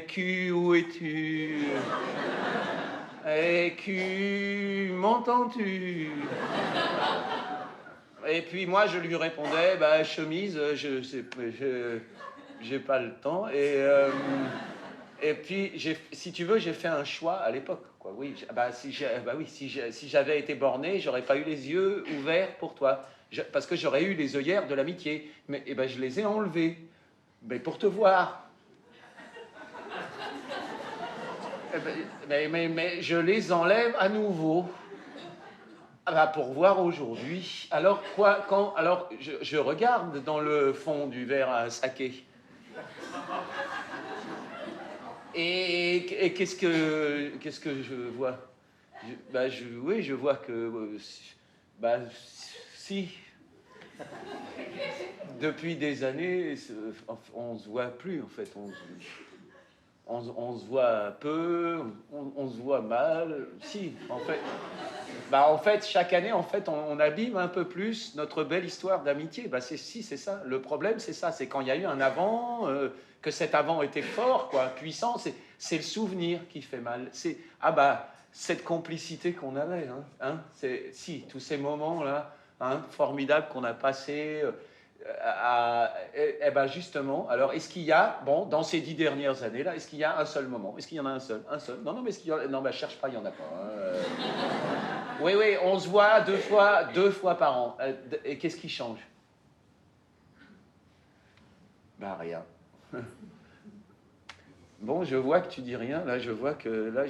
Q, où es-tu? Q, m'entends-tu? Et puis moi, je lui répondais, bah, chemise, je sais pas, j'ai pas le temps. Et puis, si tu veux, j'ai fait un choix à l'époque, quoi. Oui, si j'avais été borné, j'aurais pas eu les yeux ouverts pour toi. Parce que j'aurais eu les œillères de l'amitié. Mais eh ben, je les ai enlevés. Mais pour te voir. Eh ben, mais je les enlève à nouveau. Ah bah, pour voir aujourd'hui. Alors quoi, quand... Alors, je regarde dans le fond du verre à saké. Et qu'est-ce que je vois? Oui, je vois que... bah, si. Depuis des années, on se voit plus, en fait. On se voit peu, on se voit mal. Si, en fait. Bah, en fait, chaque année, en fait, on abîme un peu plus notre belle histoire d'amitié. Bah, c'est ça. Le problème, c'est ça. C'est quand il y a eu un avant, que cet avant était fort, quoi, puissant. C'est le souvenir qui fait mal. Ah bah, cette complicité qu'on avait, tous ces moments-là, formidables qu'on a passés. Ben justement, alors est-ce qu'il y a, bon, dans ces 10 dernières années-là, est-ce qu'il y a un seul moment? Est-ce qu'il y en a un seul? Un seul? Non, non, mais est-ce qu'il y en a... Non, ben cherche pas, il n'y en a pas. Oui, oui, on se voit deux fois par an. Et qu'est-ce qui change? Ben rien. Bon, je vois que tu dis rien. Là, je vois que là,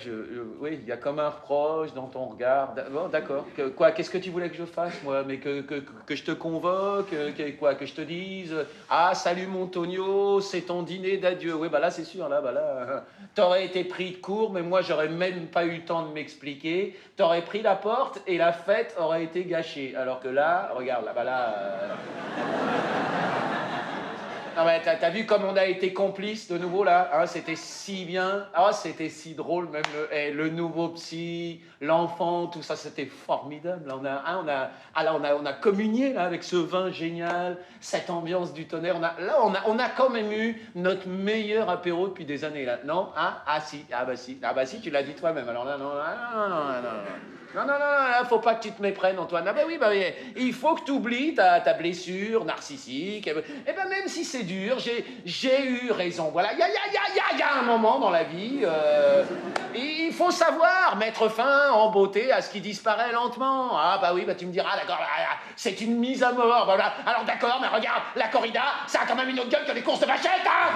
oui, il y a comme un reproche dans ton regard. Bon, d'accord. Quoi? Qu'est-ce que tu voulais que je fasse, moi? Mais que je te convoque? Quoi? Que je te dise? Ah, salut mon Tonio, c'est ton dîner d'adieu. Oui, bah là, c'est sûr. Là, bah là, t'aurais été pris de court, mais moi, j'aurais même pas eu le temps de m'expliquer. T'aurais pris la porte et la fête aurait été gâchée. Alors que là, regarde, là, bah là. Non mais t'as vu comme on a été complices de nouveau là, hein, c'était si bien, c'était si drôle même le nouveau psy, l'enfant, tout ça c'était formidable. Là, on a communié là avec ce vin génial, cette ambiance du tonnerre. On a quand même eu notre meilleur apéro depuis des années là, non? Si, si, tu l'as dit toi-même. Alors là, non. Non, là, faut pas que tu te méprennes, Antoine. Ah oui, il faut que tu oublies ta blessure narcissique. Et ben même si c'est dur, j'ai eu raison. Voilà, il y a un moment dans la vie, il faut savoir mettre fin en beauté à ce qui disparaît lentement. Ah bah oui, tu me diras, d'accord, c'est une mise à mort. Voilà. Alors d'accord, mais regarde, la corrida, ça a quand même une autre gueule que les courses de vachettes, hein.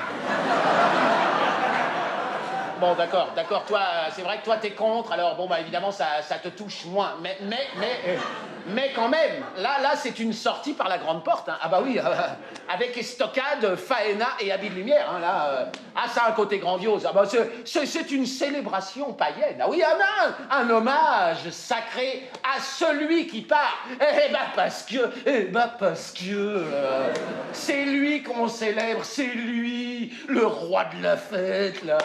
Bon, d'accord, toi, c'est vrai que toi, t'es contre, alors bon, bah, évidemment, ça te touche moins, mais quand même, là, c'est une sortie par la grande porte, hein. Ah bah oui, avec estocade, faena et habits de lumière, hein, là, ça a un côté grandiose, ah bah, c'est une célébration païenne, ah oui, un hommage sacré à celui qui part, parce que, c'est lui qu'on célèbre, c'est lui, le roi de la fête, là.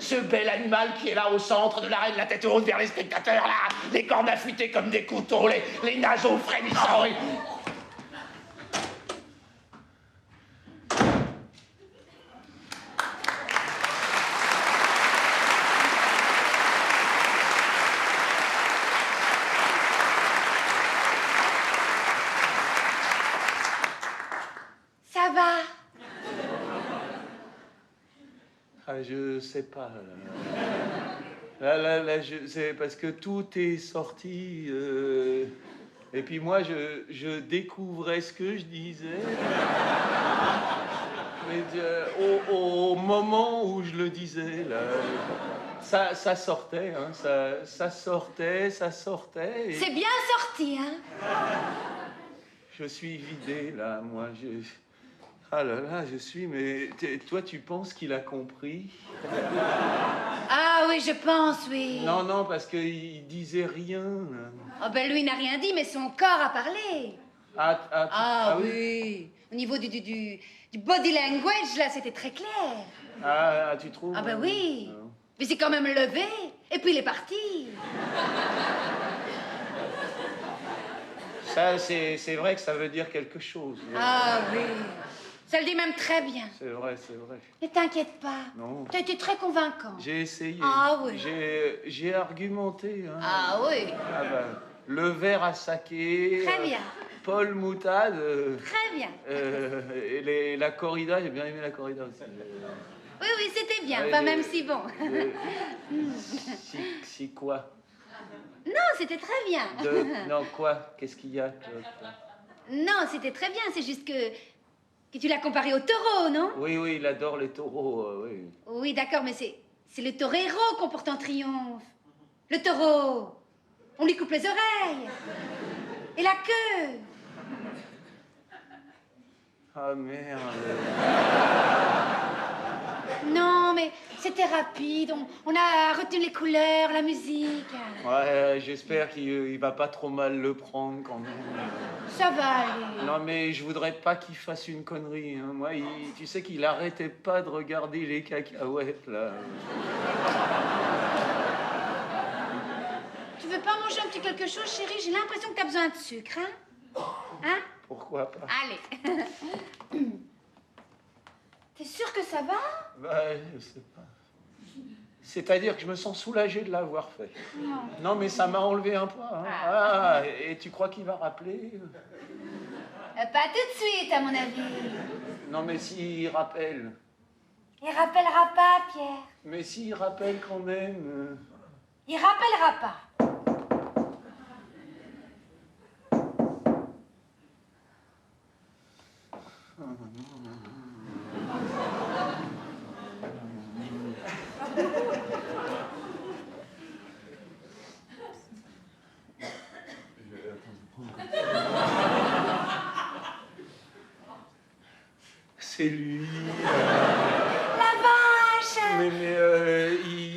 Ce bel animal qui est là au centre de l'arène, la tête haute vers les spectateurs, là, les cornes affûtées comme des couteaux, les naseaux frémissants. Ça va? Je sais pas. Là, c'est parce que tout est sorti. Et puis moi, je découvrais ce que je disais. Mais au moment où je le disais, là, ça sortait, hein, ça sortait. C'est bien sorti, hein? Je suis vidé, là, moi. Ah là, mais toi, tu penses qu'il a compris? Ah oui, je pense, oui. Non, parce qu'il disait rien. Oh ben lui n'a rien dit, mais son corps a parlé. Oui. Au niveau du body language, là, c'était très clair. Tu trouves? Ah ben oui. Mais c'est quand même levé. Et puis il est parti. Ça, c'est vrai que ça veut dire quelque chose. Ah oui. Ça le dit même très bien. C'est vrai, c'est vrai. Ne t'inquiète pas. Non. T'as été très convaincant. J'ai essayé. Ah oui. J'ai argumenté. Hein. Ah oui. Ah ben, le verre à saké. Très bien. Paul Moutade. Très bien. Et la corrida, j'ai bien aimé la corrida aussi. Oui, oui, c'était bien. Ouais, Pas même si bon. Si quoi? Non, c'était très bien. Non, quoi? Qu'est-ce qu'il y a, Claude? Non, c'était très bien. C'est juste que tu l'as comparé au taureau, non? Oui, oui, il adore les taureaux, oui. Oui, d'accord, mais c'est le torero qu'on porte en triomphe. Le taureau, on lui coupe les oreilles. Et la queue. Ah, merde. Non, mais c'était rapide. On a retenu les couleurs, la musique. Ouais, j'espère qu'il va pas trop mal le prendre quand même. Ça va aller. Non, mais je voudrais pas qu'il fasse une connerie. Hein. Moi, tu sais qu'il arrêtait pas de regarder les cacahuètes, là. Tu veux pas manger un petit quelque chose, chérie? J'ai l'impression que t'as besoin de sucre, hein? Hein? Pourquoi pas? Allez. T'es sûr que ça va? Bah, je sais pas. C'est-à-dire que je me sens soulagé de l'avoir fait. Non. Non, mais ça m'a enlevé un poids. Hein. Ah, et tu crois qu'il va rappeler? Pas tout de suite, à mon avis. Non, mais s'il rappelle. Il rappellera pas, Pierre. Mais s'il rappelle quand même. Il rappellera pas. C'est lui. La vache! Mais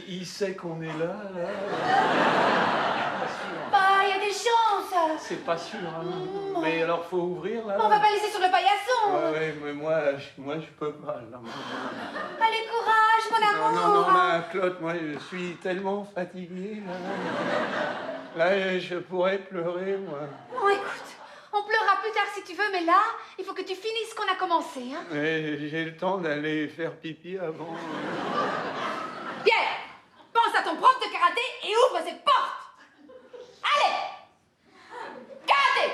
il sait qu'on est là. Bah, il y a des chances. C'est pas sûr, hein. Mais alors, faut ouvrir, là. On va pas laisser sur le paillasson. Ouais, mais moi, je peux pas, là. Allez, courage, mon amour. Non, là, Claude, moi, je suis tellement fatigué, là. Là, je pourrais pleurer, moi. Bon, écoute, on pleurera plus tard si tu veux, mais là, il faut que tu finisses ce qu'on a commencé, hein. Mais j'ai le temps d'aller faire pipi avant. Pierre, pense à ton prof de karaté et ouvre cette porte. Allez! Karaté!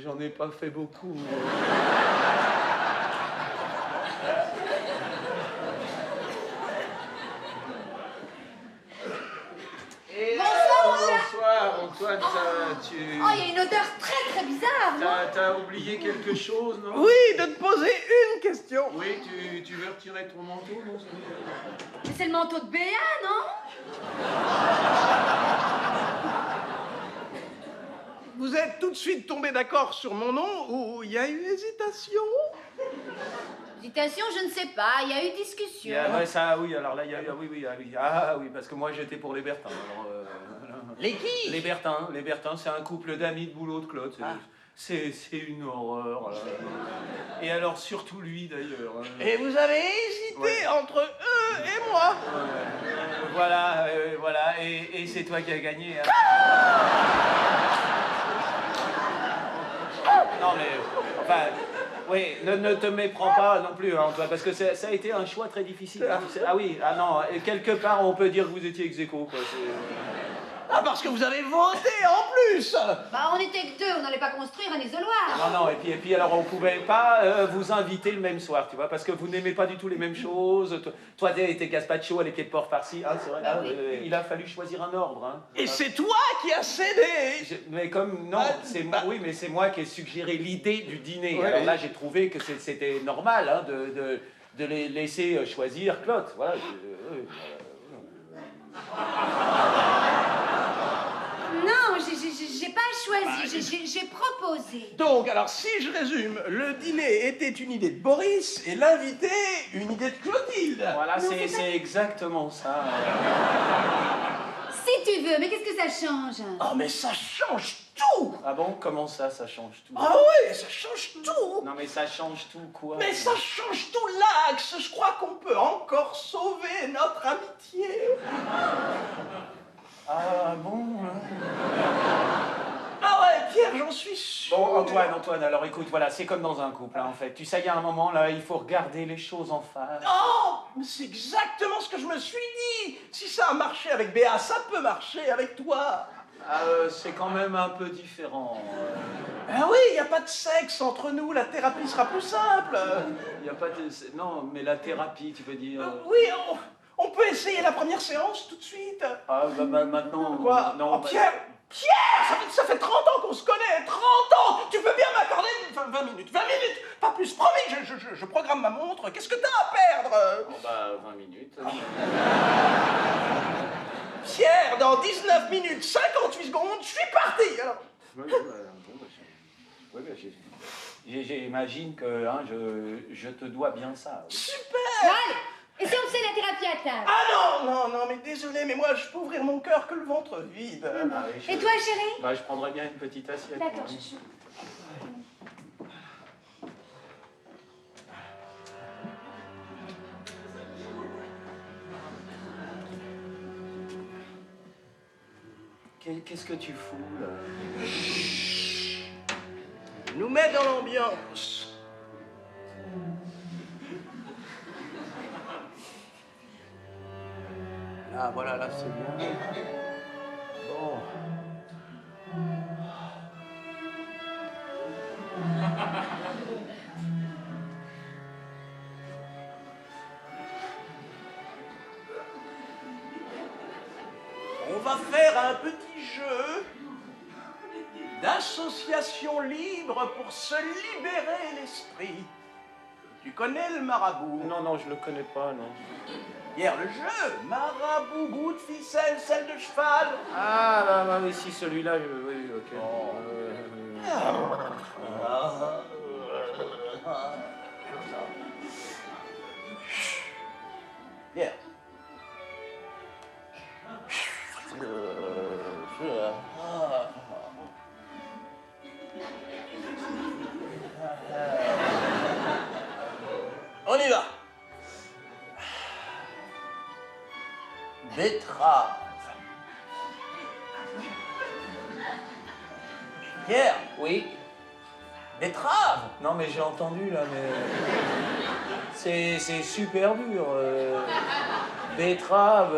J'en ai pas fait beaucoup. Bonsoir, mon cher. Bonsoir, Antoine, Oh, il y a une odeur très très bizarre, non? T'as oublié quelque chose, non? Oui, de te poser une question. Oui, tu veux retirer ton manteau, non? Mais c'est le manteau de Béa, non? Vous êtes tout de suite tombé d'accord sur mon nom ou il y a eu hésitation? Hésitation, je ne sais pas, il y a eu discussion. Ouais, ça, oui, alors là, il y a eu, ah oui, parce que moi, j'étais pour les Bertins. Alors, Les qui? les Bertins, c'est un couple d'amis de boulot de Claude. C'est une horreur. Là. Et alors, surtout lui, d'ailleurs. Et vous avez hésité entre eux et moi? Voilà, et c'est toi qui as gagné. Hein. Non, mais, enfin, oui, ne te méprends pas non plus, hein, Antoine, parce que ça a été un choix très difficile. Hein. Ah oui, ah non, quelque part, on peut dire que vous étiez ex aequo, quoi. Ah, parce que vous avez voté en plus! Bah, on était que deux, on n'allait pas construire un isoloir. Non, et puis alors on pouvait pas vous inviter le même soir, tu vois, parce que vous n'aimez pas du tout les mêmes choses. Toi, t'es gazpacho à les pieds de porc farci, hein, c'est vrai. Bah, Hein, oui. Il a fallu choisir un ordre. Hein. Et c'est toi qui as cédé! Mais comme, non, oui, mais c'est moi qui ai suggéré l'idée du dîner. Ouais. Alors là, j'ai trouvé que c'était normal hein, de les laisser choisir Claude. Voilà. Non, j'ai pas choisi, j'ai proposé. Donc, alors, si je résume, le dîner était une idée de Boris et l'invité, une idée de Clotilde. Voilà, Non, c'est exactement ça. Si tu veux, mais qu'est-ce que ça change? Oh, mais ça change tout! Ah bon, comment ça change tout? Ah ouais, ça change tout! Non mais ça change tout quoi? Mais ça change tout l'axe! Je crois qu'on peut encore sauver notre amitié! Ah bon? Ah ouais, Pierre, j'en suis sûr. Bon, Antoine, alors écoute, voilà, c'est comme dans un couple, hein, en fait. Tu sais, il y a un moment, là, il faut regarder les choses en face. Non, mais c'est exactement ce que je me suis dit. Si ça a marché avec Béa, ça peut marcher avec toi. C'est quand même un peu différent. Ben oui, il n'y a pas de sexe entre nous, la thérapie sera plus simple. Il y a pas de... Non, mais la thérapie, tu veux dire... Oui, on peut essayer la première séance tout de suite. Ah, bah, maintenant... Quoi? Non, Oh, Pierre, ça fait 30 ans qu'on se connaît, 30 ans. Tu peux bien m'accorder 20 minutes, pas plus, promis, je programme ma montre. Qu'est-ce que t'as à perdre? Oh, bah, 20 minutes. Pierre, dans 19 minutes, 58 secondes, je suis parti. Alors... Oui, j'imagine que hein, je te dois bien ça. Oui. Super. Allez, et si on faisait la thérapie à table? Ah non, mais désolé, mais moi, je peux ouvrir mon cœur que le ventre vide. Ah, oui, Et toi, chérie? Bah, je prendrais bien une petite assiette. D'accord, oui. chouchou. Qu'est-ce que tu fous, là? Nous met dans l'ambiance. Ah, voilà, là, c'est bien. Bon. On va faire un petit jeu d'association libre pour se libérer l'esprit. Tu connais le marabout? Non, je le connais pas, non. Hier, le jeu, marabout, goût de ficelle, selle de cheval. Ah, bah, oui, si, celui-là, oui, ok. Oh. Hier. On y va. Betterave. Pierre, Oui. betterave. Non, mais j'ai entendu, là, mais... C'est super dur. Betterave,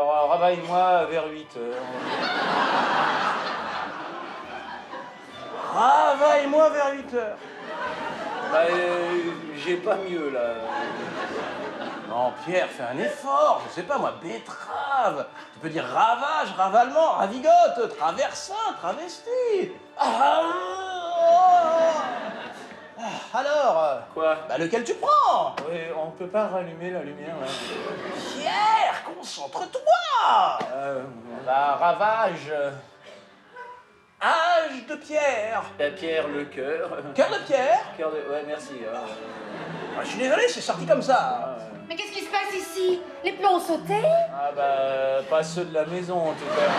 ravaille-moi vers 8 heures. Ravaille-moi vers 8 heures. Bah, j'ai pas mieux, là. Non, Pierre, fais un effort. Je sais pas, moi, betterave. Tu peux dire ravage, ravalement, ravigote, traversin, travesti. Alors, Quoi? bah, lequel tu prends? Oui, on peut pas rallumer la lumière, là. Pierre, concentre-toi. Bah, ravage. Âge de Pierre. Pierre, le cœur. Cœur de Pierre. Cœur de... Ouais, merci. Ah, je suis désolé, c'est sorti comme ça. Mais qu'est-ce qui se passe ici? Les plombs ont sauté? Ah bah, pas ceux de la maison, en tout cas.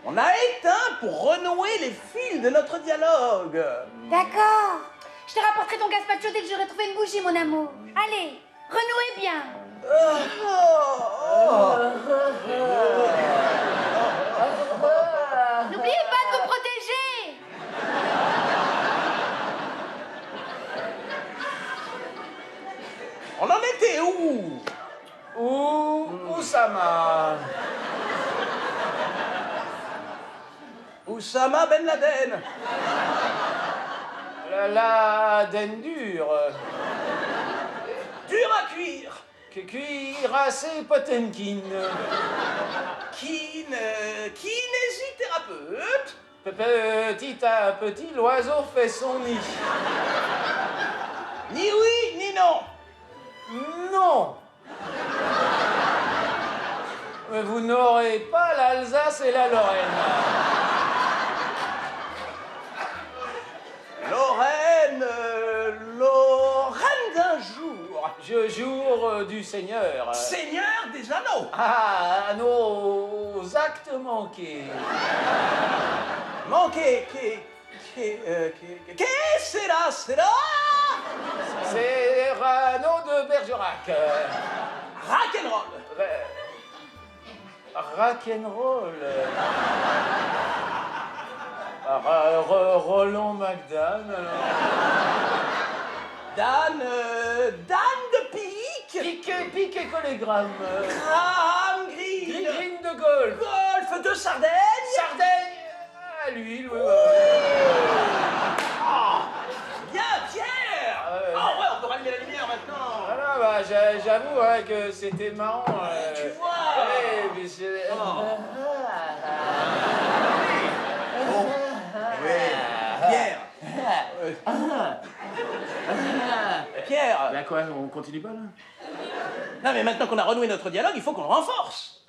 On a éteint pour renouer les fils de notre dialogue. D'accord. Je te rapporterai ton gazpacho dès que j'aurai trouvé une bougie, mon amour. Allez, renouez bien. N'oubliez pas de vous protéger. On en était où? Oussama. Oussama Ben Laden. La denne dure. Dur à cuire. Cuirassé Potemkin. Kinésithérapeute. Petit à petit, l'oiseau fait son nid. Ni oui, ni non. Non. Mais vous n'aurez pas l'Alsace et la Lorraine. Lorraine d'un jour. Je jour du Seigneur. Seigneur des anneaux. Ah, nos actes manqués. Manqué, que sera C'est Rano de Bergerac. Rock'n'roll. Rock'n'roll. Roland McDan, alors. Dan de Pique. Pique et collégramme. Graham Greene. Green de golf. Golf de Sardaigne. Sardaigne à l'huile, oui. Ah, bien, Pierre. Ah ouais. Ah ouais, on peut rallumer la lumière maintenant. Voilà, bah, j'avoue ouais, que c'était marrant. Tu vois. Ouais, mais c'est... Pierre. Pierre. Bah quoi, on continue pas là? Non, mais maintenant qu'on a renoué notre dialogue, il faut qu'on le renforce.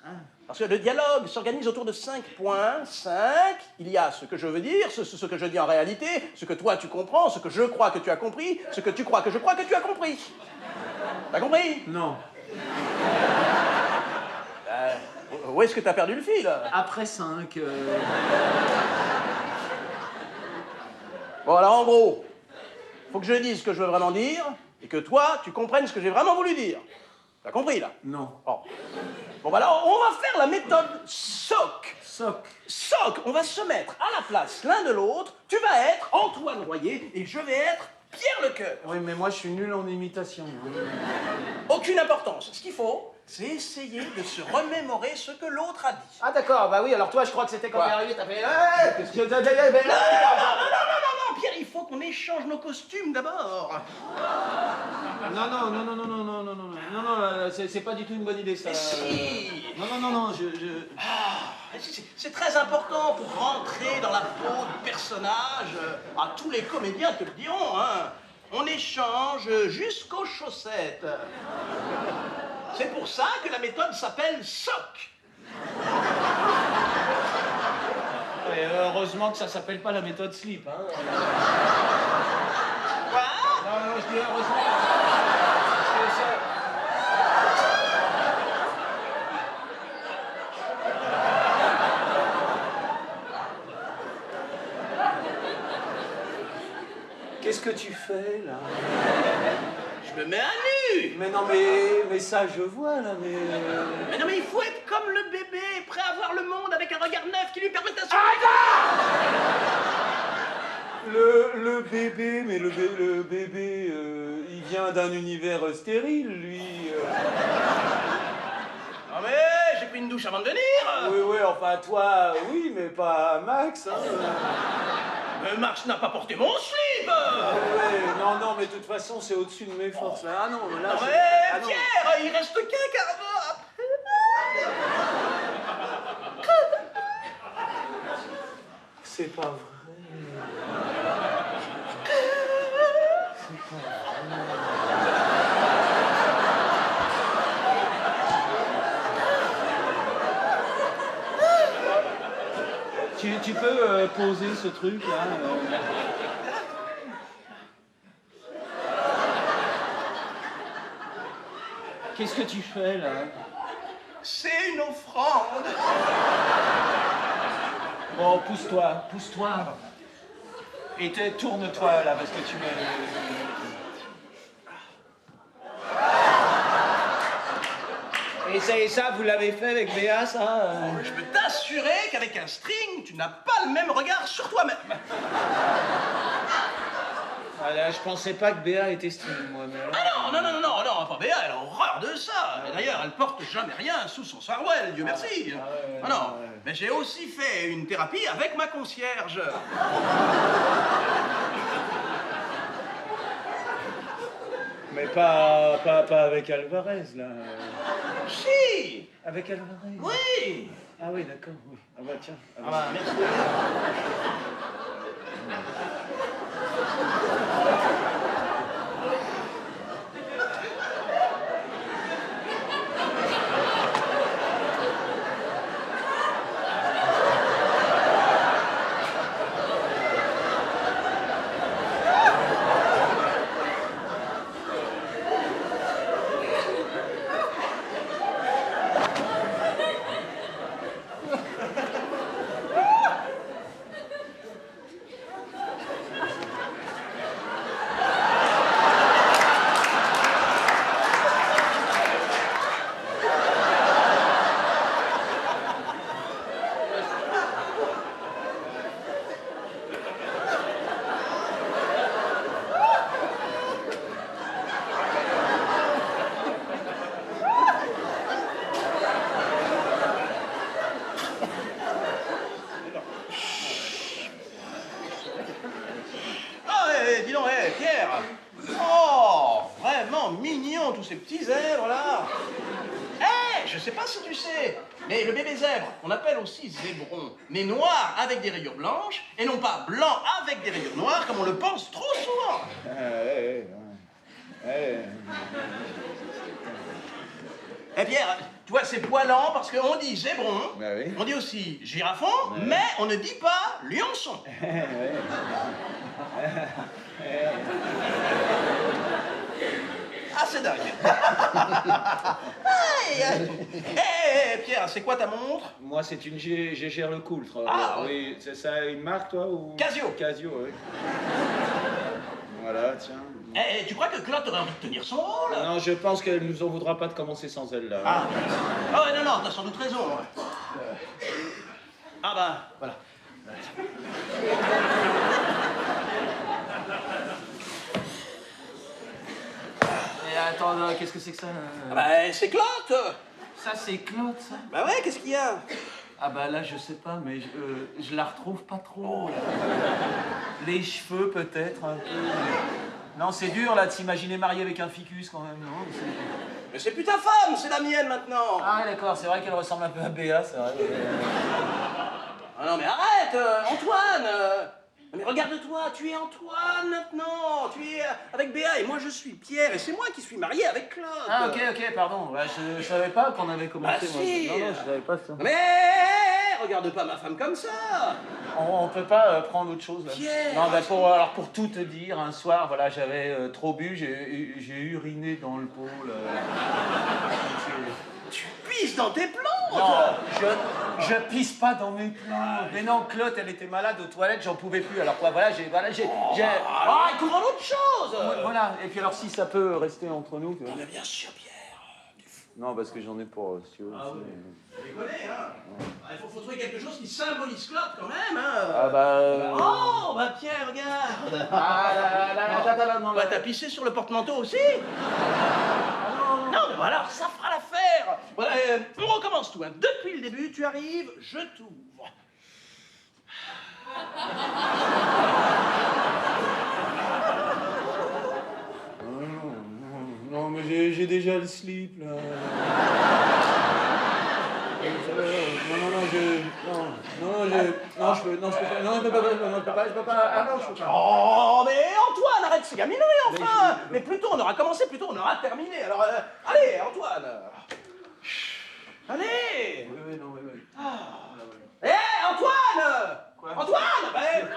Parce que le dialogue s'organise autour de 5 points. 5, il y a ce que je veux dire, ce que je dis en réalité, ce que toi tu comprends, ce que je crois que tu as compris, ce que tu crois que je crois que tu as compris. T'as compris? Non. Où est-ce que t'as perdu le fil? Après 5. Bon, alors en gros, faut que je dise ce que je veux vraiment dire et que toi, tu comprennes ce que j'ai vraiment voulu dire. T'as compris, là? Non. Bon, bah alors, on va faire la méthode SOC. Soc. SOC, on va se mettre à la place l'un de l'autre. Tu vas être Antoine Royer et je vais être Pierre Lecoeur. Oui, mais moi je suis nul en imitation. Aucune importance. Ce qu'il faut, c'est essayer de se remémorer ce que l'autre a dit. Ah d'accord, bah oui, alors toi je crois que c'était quand Quoi? t'es arrivé, t'as fait... Non, Pierre, il faut qu'on échange nos costumes d'abord. Non, c'est pas du tout une bonne idée ça. Mais si. Non, C'est très important pour rentrer dans la peau du personnage. Ah, tous les comédiens te le diront, hein. On échange jusqu'aux chaussettes. C'est pour ça que la méthode s'appelle SOC. Et heureusement que ça s'appelle pas la méthode slip, hein. Quoi? Non, je dis heureusement. Parce que ça... Qu'est-ce que tu fais, là? Je me mets à nu. Mais non, mais ça, je vois, là, mais... Mais non, mais il faut être comme le bébé, prêt à voir le monde avec un regard neuf qui lui permette d'assumer. Le bébé, mais le bébé, il vient d'un univers stérile, lui. Non mais, j'ai pris une douche avant de venir. Oui, enfin, toi, oui, mais pas Max, hein. Max n'a pas porté mon slip. Non, mais de toute façon, c'est au-dessus de mes forces, là. Ah non, là, Non c'est... mais, Ah non. Pierre, il reste qu'un quart d'heure après. C'est pas vrai. Tu peux poser ce truc là Qu'est-ce que tu fais là? C'est une offrande. Bon, pousse-toi. Et tourne-toi là parce que tu me... Et ça, vous l'avez fait avec Béa, ça Je peux t'assurer qu'avec un string, tu n'as pas le même regard sur toi-même. Ah là, je pensais pas que Béa était string, moi. Mais alors... Ah non, pas Béa, elle a horreur de ça. Et d'ailleurs, elle porte jamais rien sous son sarouel, Dieu merci. Ah non, mais j'ai aussi fait une thérapie avec ma concierge. Mais pas avec Alvarez, là. Si. Avec Alvarez? Oui. Ah oui, d'accord, oui. Ah bah tiens. Ah bah, merci. Mais le bébé zèbre, on appelle aussi zébron, mais noir avec des rayures blanches, et non pas blanc avec des rayures noires, comme on le pense trop souvent. Eh Pierre, tu vois, c'est poilant parce qu'on dit zébron, Oui. on dit aussi girafon, mais on ne dit pas lionçon. Ah, c'est dingue. Pierre, c'est quoi ta montre? Moi, c'est une Gégère Le Coultre. Ah, oui, c'est ça une marque, toi ou... Casio. Casio, oui. Voilà, tiens. Tu crois que Claude aurait envie de tenir son rôle? Non, je pense qu'elle nous en voudra pas de commencer sans elle, là. Ah ouais, non, t'as sans doute raison. Ah bah, voilà. Et attends, qu'est-ce que c'est que ça Ah bah, c'est Claude. Ça, c'est Claude, ça. Bah ouais, qu'est-ce qu'il y a? Ah bah là, je sais pas, mais je la retrouve pas trop. Là. Les cheveux, peut-être, un peu. Non, c'est dur, là, de s'imaginer marié avec un ficus, quand même, non? Mais c'est plus ta femme, c'est la mienne maintenant. Ah, d'accord, c'est vrai qu'elle ressemble un peu à Béa, c'est vrai. Ah non, mais arrête, Antoine. Mais regarde-toi, tu es Antoine maintenant. Tu es avec Béa et moi je suis Pierre et c'est moi qui suis marié avec Claude. Ah, ok, pardon. Ouais, je savais pas qu'on avait commencé. Bah, moi. si. Non, je savais pas ça. Mais regarde pas ma femme comme ça. On peut pas prendre autre chose, là. Pierre. Non, bah, pour tout te dire, un soir, voilà, j'avais trop bu, j'ai uriné dans le pot, là. Tu pisses dans tes plantes. Non, je pisse pas dans mes plantes. Mais non, Claude, elle était malade aux toilettes, j'en pouvais plus. Alors quoi, voilà, j'ai... Ah, écoute en autre chose. Voilà, et puis alors si ça peut rester entre nous... Non, mais bien sûr, Pierre. Non, parce que j'en ai pas, si tu veux. Ah oui. Déconner, hein. Il faut trouver quelque chose qui symbolise Claude quand même, hein. Ah bah... Oh, bah Pierre, regarde. Ah là, non, Bah, t'as pissé sur le porte-manteau aussi? Non, mais voilà, ça fera l'affaire. Voilà, on recommence tout, hein. Depuis le début, tu arrives, je t'ouvre. Non, mais j'ai déjà le slip, là. Je peux pas. Ah non, je peux pas. Oh, mais Antoine, arrête ces gamineries, enfin. Mais plutôt on aura commencé, plutôt on aura terminé. Alors, allez, Antoine. Allez. Oui, non, oui. Hé, Antoine. Quoi? Antoine, ben...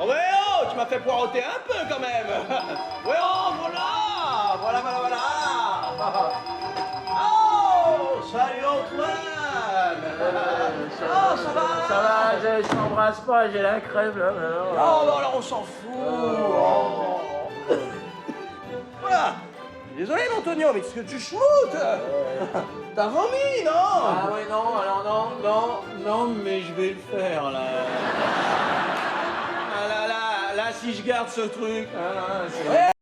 Oh mais oh, tu m'as fait poireauter un peu quand même. Ouais, oh, voilà. Oh, salut Antoine. Oh, ça va. Ça va, je t'embrasse pas, j'ai la crève, là. Oh, bah alors on s'en fout. Oh. Voilà. Désolé, Antonio, mais qu'est-ce que tu schmoutes? T'as vomi, non? Ah oui, non, alors non, mais je vais le faire, là. Ah là, si je garde ce truc, c'est...